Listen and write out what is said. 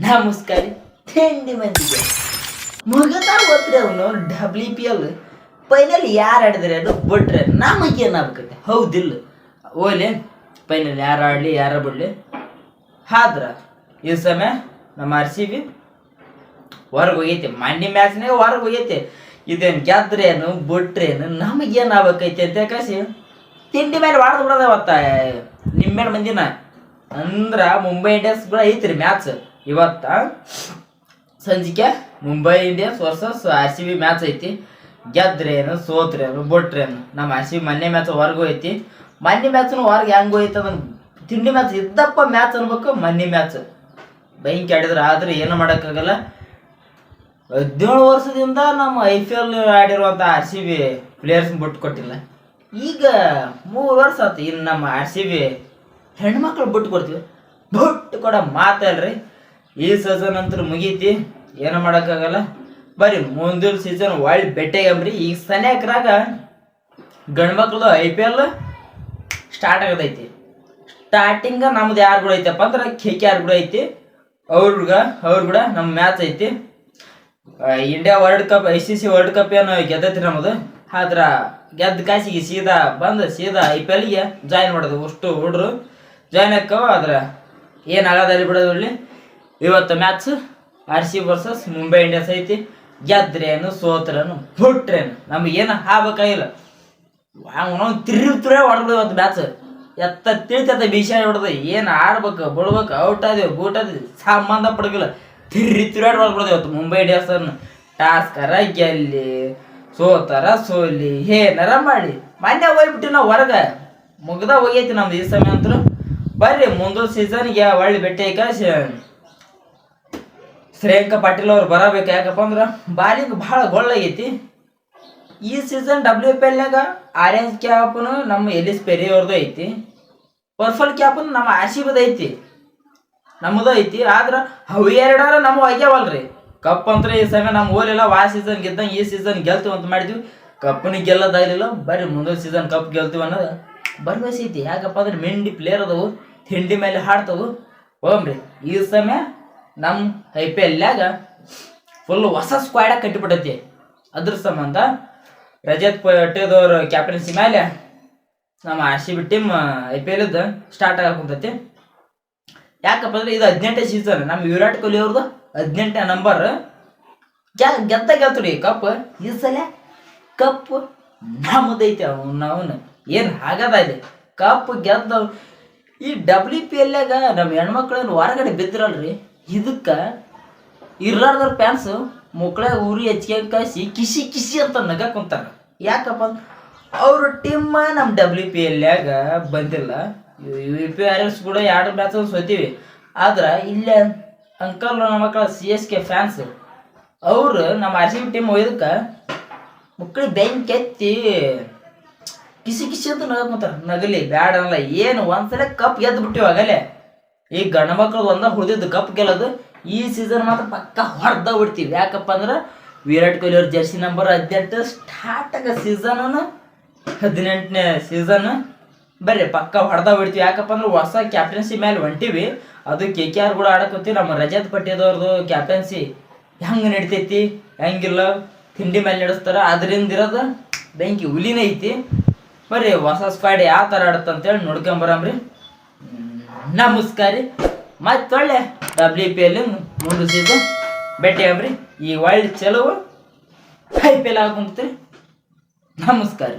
ನಮಸ್ಕಾರ ತಿಂಡಿ ಮಂದಿಗೆ ಮುಗತಾ ಹೋತ್ರಿ ಅವನು WPL ಫೈನಲ್ ಯಾರು ಆಡಿದ್ರೆ ಅದು ಬಿಟ್ರೆ ನಮಗೇನಾಗ್ಬೇಕೈತೆ ಹೌದಿಲ್ಲ ಓಲೆ ಫೈನಲ್ ಯಾರು ಆಡಲಿ ಯಾರ ಬಿಡಲಿ ಆದ್ರ ಈ ಸಮಯ ನಮ್ಮ RCB ಹೊರಗೆ ಹೋಗೈತೆ ಮೊನ್ನೆ ಮ್ಯಾಚ್ನಾಗ ಹೊರಗೆ ಹೋಗೈತೆ ಇದೇನು ಗೆದ್ರೇನು ಬಿಟ್ರೇನು ನಮಗೇನಾಗ್ಬೇಕೈತೆ ಅಂತ ಕಾಸಿ ತಿಂಡಿ ಮೇಲೆ ಹೊಡೆದು ಬಿಡೋದ ಅವತ್ತ ನಿಮ್ಮೇಲೆ ಮಂದಿನ ಅಂದ್ರೆ ಮುಂಬೈ ಇಂಡಿಯನ್ಸ್ ಕೂಡ ಐತ್ರಿ ಮ್ಯಾಚ್ ಇವತ್ತ ಸಂಜಿಕೆ Mumbai Indians versus RCB match ಐತಿ ಗೆದ್ರೇನು ಸೋತ್ರೇನು ಬಿಟ್ರೇನು ನಮ್ಮ RCB ಮೊನ್ನೆ ಮ್ಯಾಚ್ ಹೊರಗೆ ಹೋಯ್ತಿ ಮೊನ್ನೆ ಮ್ಯಾಚ್ನು ಹೊರಗೆ ಹೆಂಗೆ ಹೋಯ್ತು ಅದನ್ನು ತಿಂಡಿ ಮ್ಯಾಚ್ ಇದ್ದಪ್ಪ ಮ್ಯಾಚ್ ಅನ್ಬೇಕು ಮೊನ್ನೆ ಮ್ಯಾಚ್ ಬೆಂಕಿ ಆಡಿದ್ರೆ ಆದ್ರೆ ಏನು ಮಾಡೋಕ್ಕಾಗಲ್ಲ 17 ವರ್ಷದಿಂದ ನಮ್ಮ IPL ಆಡಿರುವಂಥ RCB ಪ್ಲೇಯರ್ಸ್ ಬಿಟ್ಟು ಕೊಟ್ಟಿಲ್ಲ ಈಗ 3 ವರ್ಷ ಆಯ್ತು ಇನ್ನು ನಮ್ಮ RCB ಹೆಣ್ಮಕ್ಳು ಬಿಟ್ಟು ಕೊಡ್ತೀವಿ ಬಿಟ್ಟು ಕೊಡೋ ಮಾತಲ್ರಿ ಈ ಸೀಸನ್ ಅಂತೂ ಮುಗೀತಿ ಏನು ಮಾಡೋಕ್ಕಾಗಲ್ಲ ಬರ್ರಿ ಮುಂದಿನ ಸೀಸನ್ ಒಳ್ಳೆ ಬೆಟ್ಟೆಗಂಬ್ರಿ ಈಗ ಸನ್ಯಾಕ್ರಾಗ ಗಂಡ್ಮಕ್ಳದು IPL ಸ್ಟಾರ್ಟ್ ಆಗದೈತಿ ಸ್ಟಾರ್ಟಿಂಗ ನಮ್ದು ಯಾರು ಕೂಡ ಐತಪ್ಪ ಅಂದ್ರೆ KKR ಕೂಡ ಐತಿ ಅವ್ರು ಕೂಡ ನಮ್ಮ ಮ್ಯಾಚ್ ಐತಿ India world cup ICC world cup ಏನು ಗೆದ್ದೈತಿ ನಮ್ಮದು ಆದ್ರ ಗೆದ್ದ ಕಾಸಿಗೆ ಸೀದಾ IPLಗೆ ಜಾಯಿನ್ ಮಾಡೋದು ಅಷ್ಟು ಹುಡ್ರು ಜಾಯ್ನ್ ಹಾಕವ ಆದ್ರೆ ಏನಾಗೋದಲ್ಲಿ ಬಿಡೋದು ಇಲ್ಲಿ ಇವತ್ತು match RCB versus Mumbai Indians ಐತಿ ಗೆದ್ರೇನು ಸೋತ್ರೇನು ಬಿಟ್ರೇನು ನಮಗೇನು ಆಗ್ಬೇಕಾಗಿಲ್ಲ ನಾವು ತಿರುಗಿ ಹೊಡ್ಬಿಡು ಇವತ್ತು ಮ್ಯಾಚ್ ಎತ್ತ ತಿಳಿತದ ಬಿಸಿ ಹೊಡೆದು ಏನು ಆಡ್ಬೇಕು ಬಿಡ್ಬೇಕು ಔಟ್ ಆದೇವು ಬೂಟ್ ಆದೇವು ಸಂಬಂಧ ಪಡಗಿಲ್ಲ ತಿರುಗಿ ಹೊಡ್ಬಿಡ್ದು ಇವತ್ತು ಮುಂಬೈ ಇಂಡಿಯನ್ಸ್ ಟಾಸ್ಕರ ಗೆಲ್ಲಿ ಸೋತಾರ ಸೋಲಿ ಏನಾರ ಮಾಡಿ ಮೊನ್ನೆ ಹೋಗ್ಬಿಟ್ಟು ನಾವು ಹೊರಗೆ ಮುಗ್ದ ಹೋಗೈತಿ ನಮ್ದು ಈ ಸಮಯ ಅಂತೂ ಬರ್ರಿ ಮುಂದಿನ ಸೀಸನ್ಗೆ ಒಳ್ಳೆ ಬೆಟ್ಟ ಶ್ರೇಯಾಂಕ ಪಾಟೀಲ್ ಅವ್ರು ಬರಬೇಕು ಯಾಕಪ್ಪ ಅಂದ್ರೆ ಬಾಲಿಂಗ್ ಭಾಳ ಗೊಳ್ಳಾಗೈತಿ ಈ ಸೀಸನ್ WPLನಾಗ ಆರೆಂಜ್ ಕ್ಯಾಪ್ನು ನಮ್ಮ ಎಲಿಸ್ ಪೆರಿ ಅವ್ರದ್ದು ಐತಿ ಪರ್ಪಲ್ ಕ್ಯಾಪ್ನು ನಮ್ಮ RCBದು ಐತಿ ನಮ್ಮದು ಐತಿ ಆದ್ರೆ ಅವು ಎರಡಾರ ನಮ್ಮ ಆಗ್ಯಾವಲ್ರಿ ಕಪ್ ಅಂದ್ರೆ ಈ ಸಮಯ ನಮ್ಮ ಓಲಿಲ್ಲ ಸೀಸನ್ ಗೆದ್ದಂಗೆ ಈ ಸೀಸನ್ ಗೆಲ್ತೀವಿ ಅಂತ ಮಾಡಿದ್ವಿ ಕಪ್ಪನಿಗೆ ಗೆಲ್ಲೋದಾಗಲಿಲ್ಲ ಬರ್ರಿ ಮುಂದಿನ ಸೀಸನ್ ಕಪ್ ಗೆಲ್ತೀವಿ ಅನ್ನೋದು ಭರವಸೆ ಐತಿ ಯಾಕಪ್ಪ ಅಂದ್ರೆ ಮೆಂಡಿ ಪ್ಲೇಯರ್ ಅದಾವು ತಿಂಡಿ ಮೇಲೆ ಹಾಡ್ತವು ಹೋಗ್ರಿ ಈ ಸಮಯ ನಮ್ಮ IPLನ್ಯಾಗ ಫುಲ್ ಹೊಸ ಸ್ಕ್ವಾಡ ಕಟ್ಟಿಬಿಟ್ಟೈತಿ ಅದ್ರ ಸಂಬಂಧ ರಜತ್ ಪಟೇದವ್ರ ಕ್ಯಾಪ್ಟನ್ಸಿ ಮೇಲೆ ನಮ್ಮ RCB ಟೀಮ್ IPLದ್ದು ಸ್ಟಾರ್ಟ್ ಆಗಕುಂತೈತಿ ಯಾಕಪ್ಪ ಅಂದ್ರೆ ಇದು 18ನೇ ಸೀಸನ್ ನಮ್ಮ ವಿರಾಟ್ ಕೊಹ್ಲಿ ಅವ್ರದ್ದು 18ನೇ ನಂಬರ್ ಗೆಲ್ತೀರಿ ಕಪ್ ಈ ಸಲ ಕಪ್ ನಮ್ಮದೈತಿ ಅವನು ಏನು ಆಗದ ಇದೆ ಕಪ್ ಗೆದ್ದ ಈ WPLನ್ಯಾಗ ನಮ್ಮ ಹೆಣ್ಮಕ್ಳೇನು ಹೊರಗಡೆ ಬಿದ್ದಿರಲ್ರಿ ಇದಕ್ಕೆ ಇರ್ಲಾರ್ದವ್ರ ಫ್ಯಾನ್ಸು ಮಕ್ಕಳ ಊರಿ ಹೆಚ್ಚಿಗೆ ಕಾಯಿಸಿ ಕಿಸಿ ಅಂತ ನಗ ಕುಂತಾರ ಯಾಕಪ್ಪ ಅವ್ರ ಟೀಮ್ ನಮ್ಮ WPLನ್ಯಾಗ ಬಂದಿಲ್ಲ UPRS ಕೂಡ 2 ಮ್ಯಾಚ್ ಸೋತೀವಿ ಆದ್ರೆ ಇಲ್ಲೇ ಅಂಕಲ್ ನಮ್ಮ ಮಕ್ಕಳ CSK ಫ್ಯಾನ್ಸ್ ಅವರು ನಮ್ಮ RCB ಟೀಮ್ ಒಯ್ದಕ್ಕೆ ಮಕ್ಕಳಿಗೆ ಬೆಂಕಿ ಎತ್ತಿ ಕಿಸಿ ಅಂತ ನಗ ಕುಂತಾರ ನಗಲಿ ಬ್ಯಾಡ ಅನ್ನಲ್ಲ ಏನು ಒಂದ್ಸಲ ಕಪ್ ಗೆದ್ದು ಬಿಟ್ಟಿವಿ ಆಗಲೇ ಈ ಗಂಡ ಮಕ್ಕಳು ಉಳಿದಿದ್ದು ಕಪ್ ಗೆಲ್ಲೋದು ಈ ಸೀಸನ್ ಮಾತ್ರ ಪಕ್ಕ ಹೊಡೆದ ಬಿಡ್ತೀವಿ ಯಾಕಪ್ಪ ಅಂದ್ರೆ ವಿರಾಟ್ ಕೊಹ್ಲಿ ಅವ್ರ ಜರ್ಸಿ ನಂಬರ್ 18 ಸ್ಟಾರ್ಟ್ ಆಗ ಸೀಸನ್ 18ನೇ ಸೀಸನ್ ಬರ್ರಿ ಪಕ್ಕ ಹೊಡೆದ ಬಿಡ್ತೀವಿ ಯಾಕಪ್ಪ ಅಂದ್ರೆ ಹೊಸ ಕ್ಯಾಪ್ಟನ್ಸಿ ಮೇಲೆ ಹೊಂಟಿವಿ ಅದು KKR ಕೂಡ ಆಡಕತ್ತೀವಿ ನಮ್ಮ ರಜತ್ ಪಟೇದವ್ರದ್ದು ಕ್ಯಾಪ್ಟನ್ಸಿ ಹೆಂಗೆ ನಡಿತೈತಿ ಹೆಂಗಿಲ್ಲ ತಿಂಡಿ ಮೇಲೆ ನಡೆಸ್ತಾರ ಅದರಿಂದ ಇರೋದು ಬೆಂಕಿ ಹುಲಿನ ಐತಿ ಬರ್ರಿ ಹೊಸ ಸ್ಕ್ವಾಡ್ ಯಾವ ಥರ ಆಡುತ್ತೆ ಅಂತೇಳಿ ನೋಡ್ಕೊಂಬರಮ್ರಿ ನಮಸ್ಕಾರ ಮತ್ತೊಳ್ಳೆ WPL ಮುಂದೆ ಸೀಸನ್ ಭೇಟಿಯಾಗ್ರಿ ಈ ವರ್ಲ್ಡ್ ಚಲೋ IPL ಆಗುಂತ್ರಿ ನಮಸ್ಕಾರ.